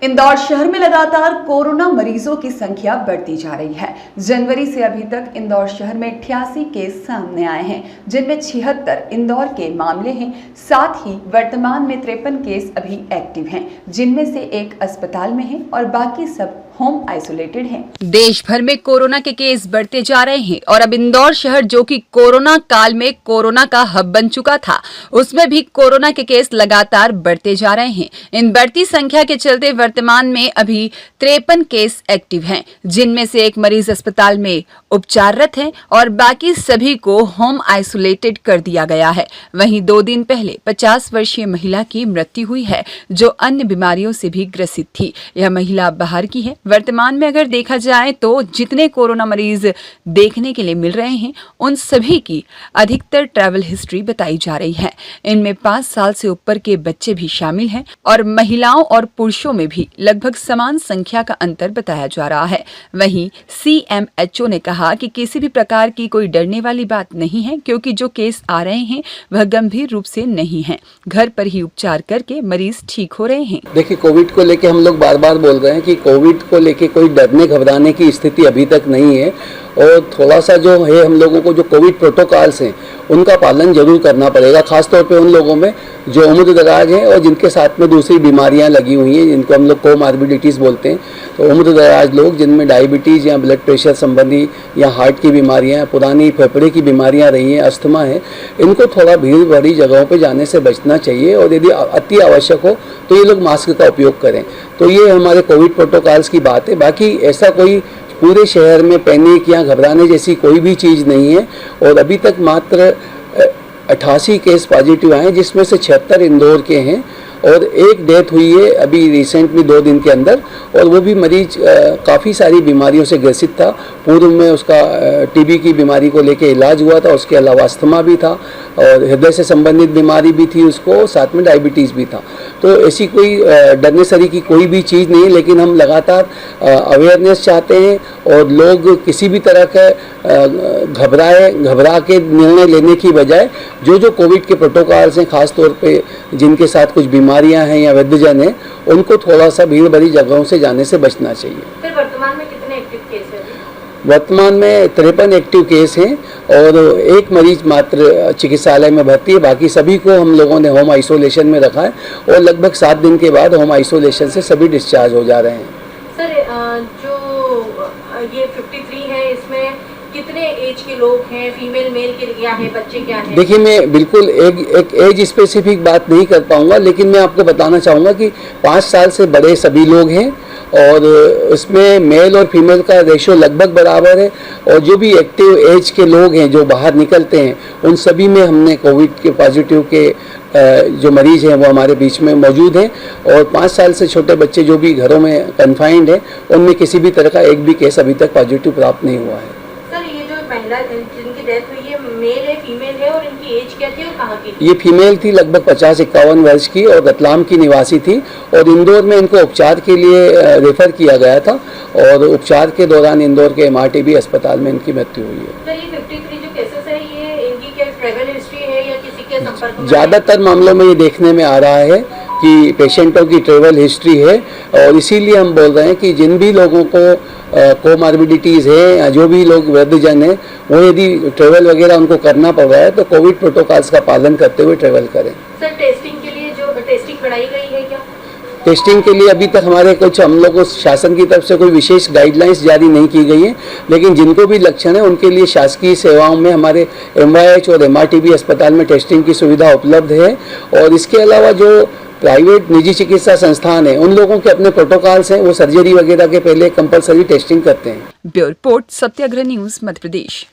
इंदौर शहर में लगातार कोरोना मरीजों की संख्या बढ़ती जा रही है। जनवरी से अभी तक इंदौर शहर में 88 केस सामने आए हैं, जिनमें 76 इंदौर के मामले हैं। साथ ही वर्तमान में 53 केस अभी एक्टिव हैं, जिनमें से एक अस्पताल में है और बाकी सब होम आइसोलेटेड हैं। देश भर में कोरोना के केस बढ़ते जा रहे हैं और अब इंदौर शहर, जो कि कोरोना काल में कोरोना का हब बन चुका था, उसमें भी कोरोना के केस लगातार बढ़ते जा रहे हैं। इन बढ़ती संख्या के चलते वर्तमान में अभी 53 केस एक्टिव हैं, जिनमें से एक मरीज अस्पताल में उपचाररत है और बाकी सभी को होम आइसोलेटेड कर दिया गया है। वहीं 2 दिन पहले 50 वर्षीय महिला की मृत्यु हुई है, जो अन्य बीमारियों से भी ग्रसित थी। यह महिला बाहर की है। वर्तमान में अगर देखा जाए तो जितने कोरोना मरीज देखने के लिए मिल रहे हैं, उन सभी की अधिकतर ट्रैवल हिस्ट्री बताई जा रही है। इनमें 5 साल से ऊपर के बच्चे भी शामिल हैं और महिलाओं और पुरुषों में भी लगभग समान संख्या का अंतर बताया जा रहा है। वहीं CMHO ने कहा कि किसी भी प्रकार की कोई डरने वाली बात नहीं है, क्योंकि जो केस आ रहे हैं वह गंभीर रूप से नहीं है। घर पर ही उपचार करके मरीज ठीक हो रहे हैं। देखिए, कोविड को लेके हम लोग बार बार बोल रहे हैं कि कोविड को लेके कोई डरने घबराने की स्थिति अभी तक नहीं है और थोड़ा सा जो है, हम लोगों को जो कोविड प्रोटोकॉल्स हैं उनका पालन जरूर करना पड़ेगा, खासतौर पे उन लोगों में जो उम्रदराज हैं और जिनके साथ में दूसरी बीमारियां लगी हुई हैं, जिनको हम लोग कोमार्बिडिटीज़ बोलते हैं। तो उम्रदराज लोग जिनमें डायबिटीज़ या ब्लड प्रेशर संबंधी या हार्ट की बीमारियां, पुरानी फेफड़े की बीमारियां रही हैं, अस्थमा है, इनको थोड़ा भीड़ भरी जगहों पर जाने से बचना चाहिए और यदि अति आवश्यक हो तो ये लोग मास्क का उपयोग करें। तो ये हमारे कोविड प्रोटोकॉल्स की बात है। बाकी ऐसा कोई पूरे शहर में पैनिक या घबराने जैसी कोई भी चीज़ नहीं है और अभी तक मात्र 88 केस पॉजिटिव आए, जिसमें से 76 इंदौर के हैं और एक डेथ हुई है अभी रिसेंटली 2 दिन के अंदर, और वो भी मरीज काफ़ी सारी बीमारियों से ग्रसित था। पूर्व में उसका TB की बीमारी को लेके इलाज हुआ था, उसके अलावा अस्थमा भी था और हृदय से संबंधित बीमारी भी थी उसको, साथ में डायबिटीज़ भी था। तो ऐसी कोई डरने सरी की कोई भी चीज़ नहीं, लेकिन हम लगातार अवेयरनेस चाहते हैं और लोग किसी भी तरह का घबरा के निर्णय लेने की बजाय जो कोविड के प्रोटोकॉल्स हैं, खासतौर पे जिनके साथ कुछ बीमारियां हैं या वृद्धजन हैं, उनको थोड़ा सा भीड़ भरी जगहों से जाने से बचना चाहिए। फिर वर्तमान में कितने एक्टिव केस हैं? वर्तमान में 53 एक्टिव केस हैं और एक मरीज मात्र चिकित्सालय में भर्ती है। बाकी सभी को हम लोगों ने होम आइसोलेशन में रखा है और लगभग 7 दिन के बाद होम आइसोलेशन से सभी डिस्चार्ज हो जा रहे हैं। सर, जो ये 53 है, इसमें कितने एज के लोग हैं? फीमेल मेल के क्या है, बच्चे क्या हैं? देखिए, मैं बिल्कुल एक एज स्पेसिफिक बात नहीं कर पाऊंगा, लेकिन मैं आपको बताना चाहूँगा कि 5 साल से बड़े सभी लोग हैं और उसमें मेल और फीमेल का रेशो लगभग बराबर है। और जो भी एक्टिव एज के लोग हैं जो बाहर निकलते हैं, उन सभी में हमने कोविड के पॉजिटिव के जो मरीज हैं वो हमारे बीच में मौजूद हैं। और 5 साल से छोटे बच्चे जो भी घरों में कन्फाइंड हैं, उनमें किसी भी तरह का एक भी केस अभी तक पॉजिटिव प्राप्त नहीं हुआ है। सर, ये जो महिला जिनकी डेथ हुई है, मेल है फीमेल है और इनकी एज क्या थी और कहाँ की थी? ये फीमेल थी, लगभग 50-51 वर्ष की और रतलाम की निवासी थी और इंदौर में इनको उपचार के लिए रेफर किया गया था और उपचार के दौरान इंदौर के MRTB अस्पताल में इनकी मृत्यु हुई है। सर, ये 53 जो केसेस है, ये इनकी क्या ट्रैवल हिस्ट्री है या किसी के संपर्क में? ज़्यादातर मामलों में ये देखने में आ रहा है कि पेशेंटों की ट्रैवल हिस्ट्री है और इसीलिए हम बोल रहे हैं कि जिन भी लोगों को कोमार्बिडिटीज़ है या जो भी लोग वृद्धजन हैं, वो यदि ट्रैवल वगैरह उनको करना पड़ रहा है तो कोविड प्रोटोकॉल्स का पालन करते हुए ट्रैवल करें। सर, टेस्टिंग के लिए जो टेस्टिंग बढ़ाई गई है क्या? टेस्टिंग के लिए अभी तक हमारे कुछ हम लोगों को शासन की तरफ से कोई विशेष गाइडलाइंस जारी नहीं की गई हैं, लेकिन जिनको भी लक्षण है उनके लिए शासकीय सेवाओं में हमारे MYH और MRTB अस्पताल में टेस्टिंग की सुविधा उपलब्ध है। और इसके अलावा जो प्राइवेट निजी चिकित्सा संस्थान है, उन लोगों के अपने प्रोटोकॉल्स हैं, वो सर्जरी वगैरह के पहले कंपलसरी टेस्टिंग करते हैं। ब्यूरो रिपोर्ट, सत्याग्रह न्यूज़, मध्य प्रदेश।